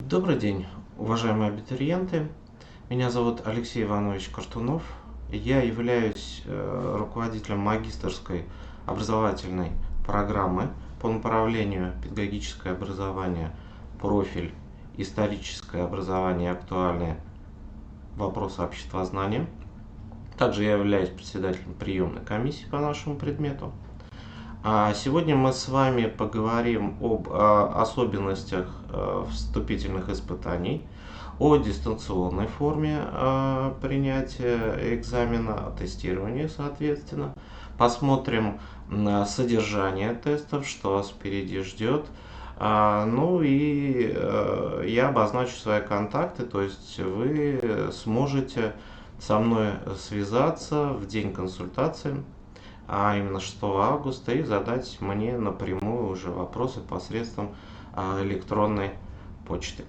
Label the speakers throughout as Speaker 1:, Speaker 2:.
Speaker 1: Добрый день, уважаемые абитуриенты. Меня зовут Алексей Иванович Картунов. Я являюсь руководителем магистерской образовательной программы по направлению педагогическое образование, профиль историческое образование и актуальные вопросы обществознания. Также я являюсь председателем приемной комиссии по нашему предмету. Сегодня мы с вами поговорим об особенностях вступительных испытаний, о дистанционной форме принятия экзамена, о тестировании, соответственно. Посмотрим на содержание тестов, что вас впереди ждет. Ну и я обозначу свои контакты, то есть вы сможете со мной связаться в день консультации, а именно 6 августа, и задать мне напрямую уже вопросы посредством электронной почты.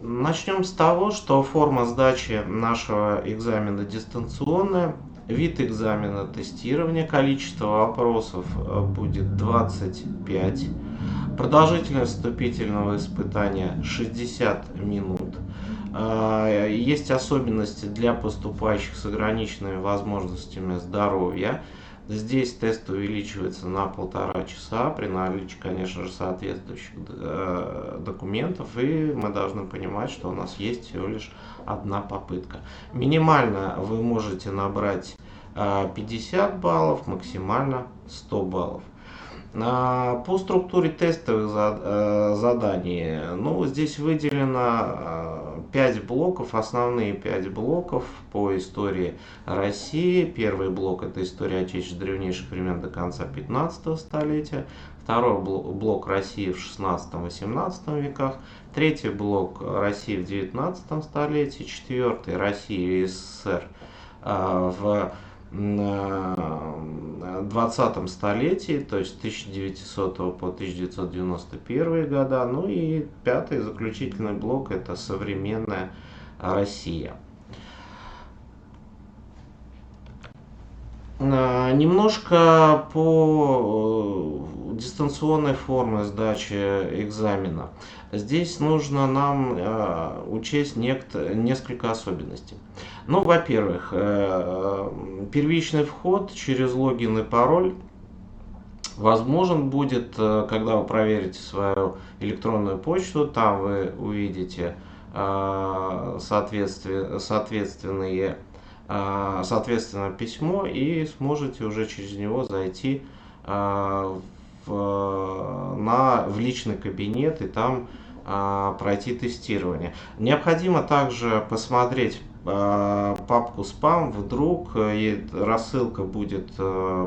Speaker 1: Начнем с того, что форма сдачи нашего экзамена дистанционная, вид экзамена тестирования, количество вопросов будет 25, продолжительность вступительного испытания 60 минут. Есть особенности для поступающих с ограниченными возможностями здоровья. Здесь тест увеличивается на 1,5 часа при наличии, конечно же, соответствующих документов. И мы должны понимать, что у нас есть всего лишь одна попытка. Минимально вы можете набрать 50 баллов, максимально 100 баллов. По структуре тестовых заданий, здесь выделено 5 блоков, основные 5 блоков по истории России. Первый блок — это история Отечества древнейших времен до конца 15 столетия. Второй блок — России в 16-18 веках. Третий блок — России в 19 столетии. Четвертый — Россия и СССР в 20 столетии, то есть 1900 по 1991 года. Ну и пятый, заключительный блок — это современная Россия. Немножко по дистанционной форме сдачи экзамена. Здесь нужно нам учесть несколько особенностей. Во-первых, первичный вход через логин и пароль возможен будет, когда вы проверите свою электронную почту. Там вы увидите соответственное письмо и сможете уже через него зайти в личный кабинет и там пройти тестирование. Необходимо также посмотреть папку спам, вдруг рассылка будет,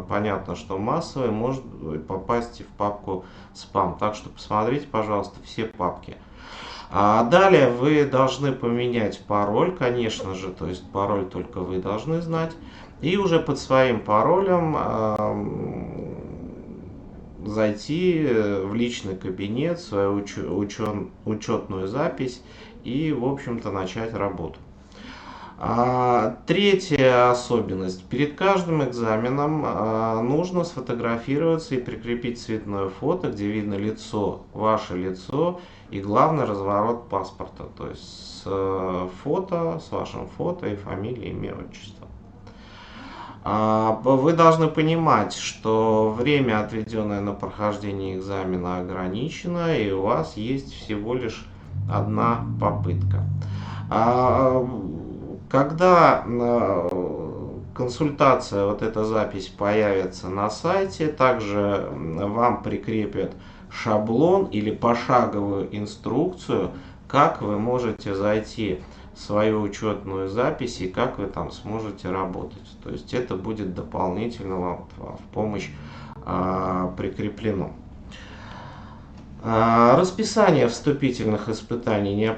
Speaker 1: понятно, что массовая, может попасть в папку спам. Так что посмотрите, пожалуйста, все папки. Далее вы должны поменять пароль, конечно же, то есть пароль только вы должны знать. И уже под своим паролем зайти в личный кабинет, свою учетную запись и, в общем-то, начать работу. Третья особенность. Перед каждым экзаменом нужно сфотографироваться и прикрепить цветное фото, где видно ваше лицо и, главный разворот паспорта. То есть с вашим фото и фамилией, имя, отчество. Вы должны понимать, что время, отведенное на прохождение экзамена, ограничено, и у вас есть всего лишь одна попытка. Когда консультация, вот эта запись появится на сайте, также вам прикрепят шаблон или пошаговую инструкцию, как вы можете зайти в свою учетную запись и как вы там сможете работать. То есть это будет дополнительно вам в помощь прикреплено. Расписание вступительных испытаний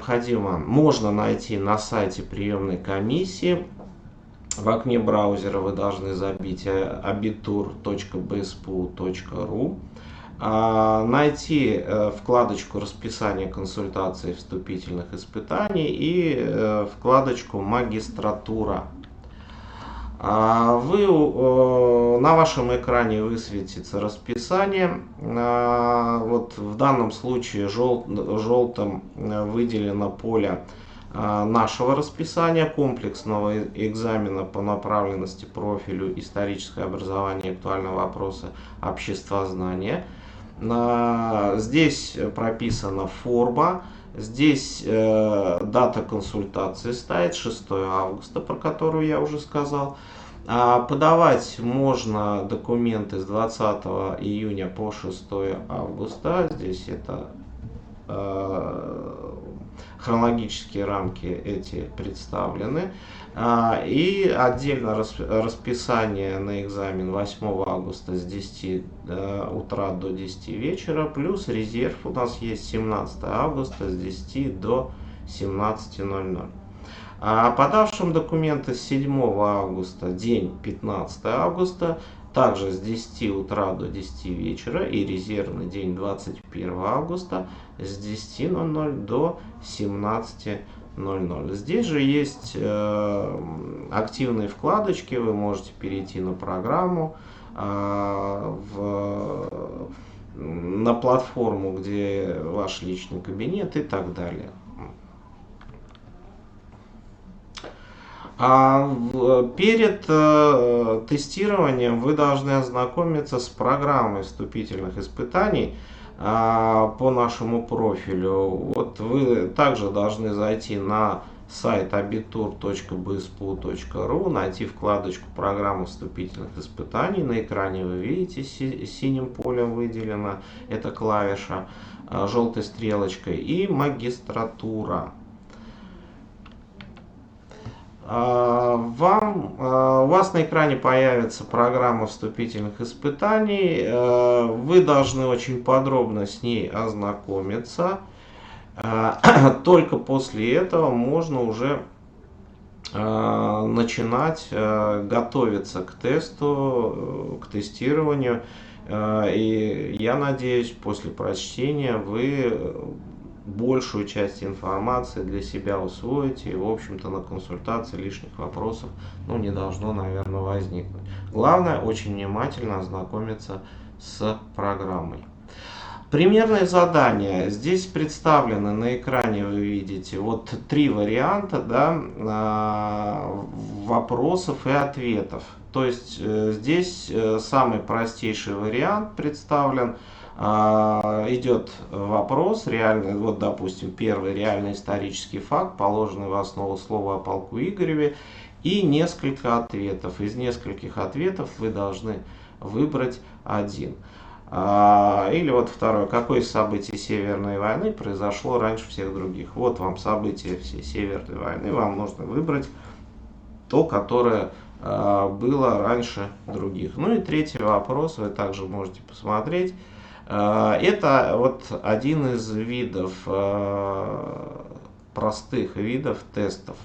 Speaker 1: можно найти на сайте приемной комиссии. В окне браузера вы должны забить abitur.bspu.ru, найти вкладочку «Расписание консультаций вступительных испытаний» и вкладочку «Магистратура». На вашем экране высветится расписание. Вот в данном случае желтым выделено поле нашего расписания комплексного экзамена по направленности профилю историческое образование, актуальные вопросы обществознания. Здесь прописана форма. Здесь дата консультации стоит 6 августа, про которую я уже сказал. Подавать можно документы с 20 июня по 6 августа. Здесь это хронологические рамки эти представлены. И отдельно расписание на экзамен 8 августа с 10 утра до 10 вечера, плюс резерв у нас есть 17 августа с 10 до 17:00. Подавшим документы с 7 августа, день 15 августа, также с 10 утра до 10 вечера, и резервный день 21 августа с 10:00 до 17:00. Здесь же есть активные вкладочки, вы можете перейти на программу, на платформу, где ваш личный кабинет и так далее. Перед тестированием вы должны ознакомиться с программой вступительных испытаний по нашему профилю. Вот вы также должны зайти на сайт abitur.bspu.ru, найти вкладочку программы вступительных испытаний. На экране вы видите, синим полем выделена эта клавиша, желтой стрелочкой, и магистратура. У вас на экране появится программа вступительных испытаний. Вы должны очень подробно с ней ознакомиться. Только после этого можно уже начинать готовиться к тесту, к тестированию. И я надеюсь, после прочтения вы большую часть информации для себя усвоите, и, в общем-то, на консультации лишних вопросов не должно, наверное, возникнуть. Главное, очень внимательно ознакомиться с программой. Примерные задания. Здесь представлены на экране, вы видите, вот 3 варианта, вопросов и ответов. То есть здесь самый простейший вариант представлен. Идет вопрос, реальный, вот допустим, первый реальный исторический факт, положенный в основу слова о полку Игореве, и несколько ответов. Из нескольких ответов вы должны выбрать один. Или вот второе, какое из событий Северной войны произошло раньше всех других. Вот вам события всей Северной войны, вам нужно выбрать то, которое было раньше других. Ну и третий вопрос, вы также можете посмотреть. Это вот один из видов, простых видов тестов.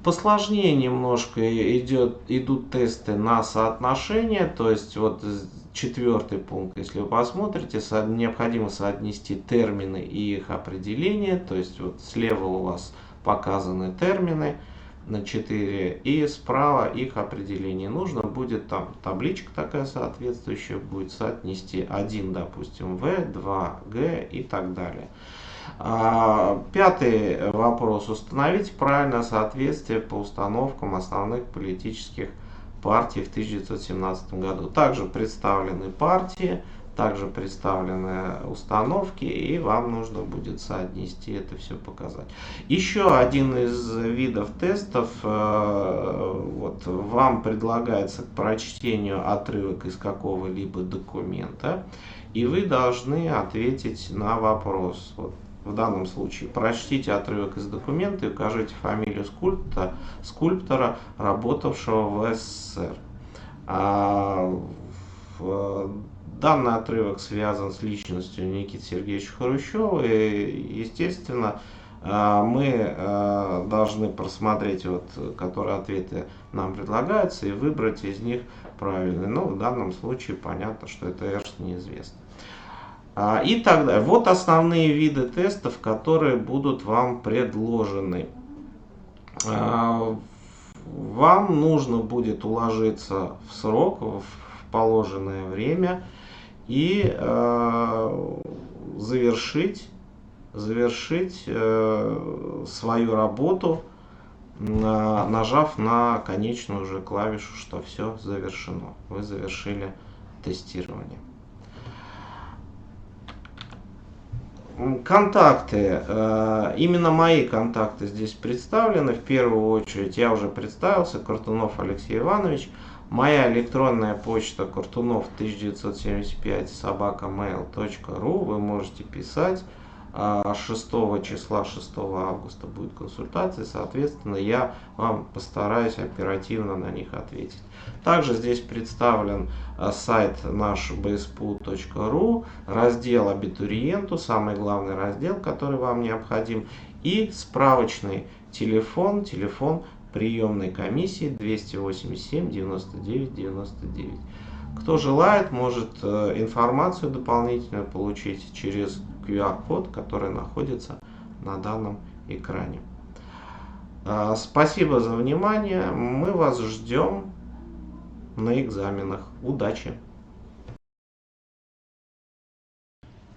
Speaker 1: Посложнее немножко идут тесты на соотношение, то есть вот 4-й пункт, если вы посмотрите, необходимо соотнести термины и их определение, то есть вот слева у вас показаны термины на 4, и справа их определение. Нужно будет, там табличка такая соответствующая, будет соотнести 1, допустим, В, 2, Г и так далее. 5-й вопрос. Установите правильное соответствие по установкам основных политических партий в 1917 году. Также представлены партии, также представлены установки, и вам нужно будет соотнести это все, показать. Еще один из видов тестов, вот, вам предлагается к прочтению отрывок из какого-либо документа, и вы должны ответить на вопрос. Вот, в данном случае прочтите отрывок из документа и укажите фамилию скульптора, работавшего в СССР. Данный отрывок связан с личностью Никиты Сергеевича Хрущева, и, естественно, мы должны просмотреть, вот, которые ответы нам предлагаются, и выбрать из них правильный. Но в данном случае понятно, что это неизвестно. И так далее. Вот основные виды тестов, которые будут вам предложены. Вам нужно будет уложиться в срок, в положенное время и завершить свою работу, нажав на конечную уже клавишу, что все завершено. Вы завершили тестирование. Контакты. Именно мои контакты здесь представлены. В первую очередь я уже представился, Картунов Алексей Иванович. Моя электронная почта kartunov1975@mail.ru. Вы можете писать. 6 числа, 6 августа будет консультация, соответственно, я вам постараюсь оперативно на них ответить. Также здесь представлен сайт наш bspu.ru, раздел абитуриенту, самый главный раздел, который вам необходим, и справочный телефон приемной комиссии 287 99 99. Кто желает, может информацию дополнительную получить через QR-код, который находится на данном экране. Спасибо за внимание. Мы вас ждем на экзаменах. Удачи!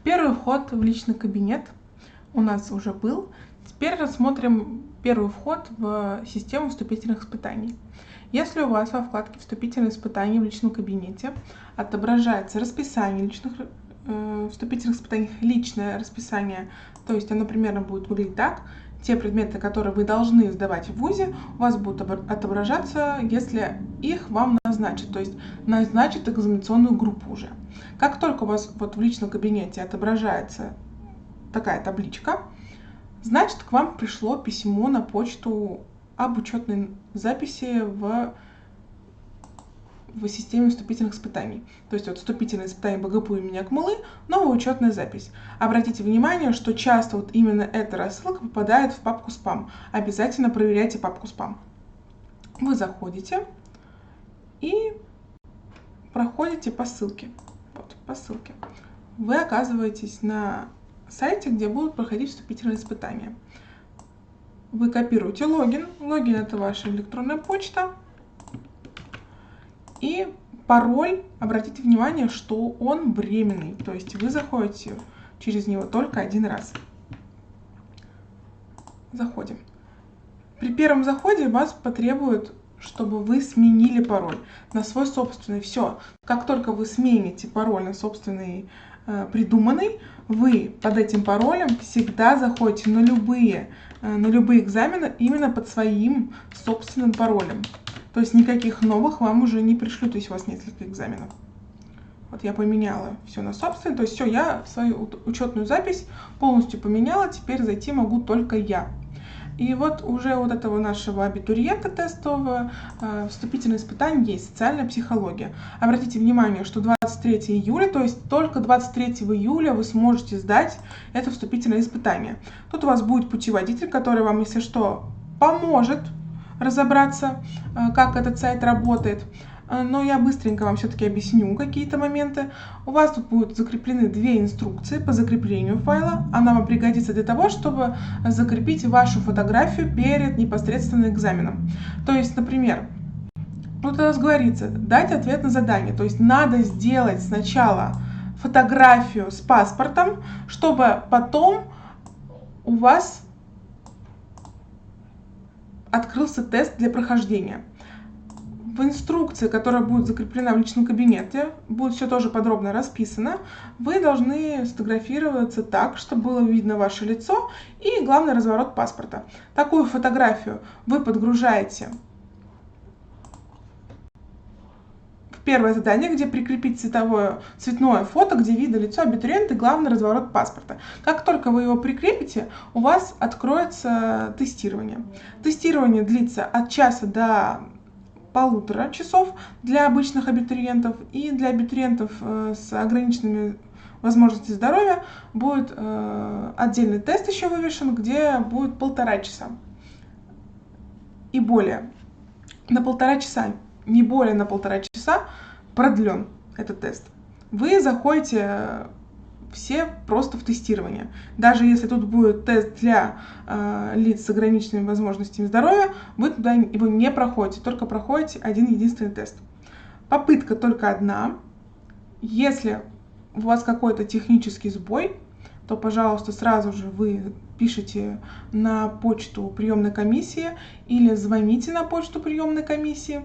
Speaker 2: Первый вход в личный кабинет у нас уже был. Теперь рассмотрим первый вход в систему вступительных испытаний. Если у вас во вкладке «Вступительные испытания» в личном кабинете отображается расписание вступительных испытаний, личное расписание, то есть оно примерно будет выглядеть так: те предметы, которые вы должны сдавать в ВУЗе, у вас будут отображаться, если их вам назначат, то есть назначат экзаменационную группу уже. Как только у вас вот в личном кабинете отображается такая табличка, значит, к вам пришло письмо на почту об учетной записи в системе вступительных испытаний. То есть вот вступительные испытания БГПУ имени Акмуллы, новая учетная запись. Обратите внимание, что часто вот именно эта рассылка попадает в папку спам. Обязательно проверяйте папку спам. Вы заходите и проходите по ссылке. Вот, по ссылке. Вы оказываетесь на сайте, где будут проходить вступительные испытания. Вы копируете логин. Логин — это ваша электронная почта. И пароль, обратите внимание, что он временный. То есть вы заходите через него только один раз. Заходим. При первом заходе вас потребует, чтобы вы сменили пароль на свой собственный. Все. Как только вы смените пароль на собственный придуманный, вы под этим паролем всегда заходите на любые экзамены именно под своим собственным паролем. То есть никаких новых вам уже не пришлют, если у вас несколько экзаменов. Вот я поменяла все на собственный, то есть все, я свою учетную запись полностью поменяла, теперь зайти могу только я. И вот уже вот этого нашего абитуриента тестового вступительное испытание есть, социальная психология. Обратите внимание, что 23 июля, то есть только 23 июля вы сможете сдать это вступительное испытание. Тут у вас будет путеводитель, который вам, если что, поможет разобраться, как этот сайт работает. Но я быстренько вам все-таки объясню какие-то моменты. У вас тут будут закреплены две инструкции по закреплению файла. Она вам пригодится для того, чтобы закрепить вашу фотографию перед непосредственно экзаменом. То есть, например, тут у нас говорится дать ответ на задание. То есть надо сделать сначала фотографию с паспортом, чтобы потом у вас открылся тест для прохождения. В инструкции, которая будет закреплена в личном кабинете, будет все тоже подробно расписано. Вы должны сфотографироваться так, чтобы было видно ваше лицо и, главный, разворот паспорта. Такую фотографию вы подгружаете в первое задание, где прикрепить цветное фото, где видно лицо абитуриента и главный разворот паспорта. Как только вы его прикрепите, у вас откроется тестирование. Тестирование длится от часа до 1,5 часов для обычных абитуриентов, и для абитуриентов с ограниченными возможностями здоровья будет отдельный тест еще вывешен, где будет 1,5 часа и более. На 1,5 часа, не более на 1,5 часа продлен этот тест. Вы заходите все просто в тестирование. Даже если тут будет тест для лиц с ограниченными возможностями здоровья, вы туда его не проходите, только проходите один единственный тест. Попытка только одна. Если у вас какой-то технический сбой, то, пожалуйста, сразу же вы пишите на почту приемной комиссии или звоните на почту приемной комиссии.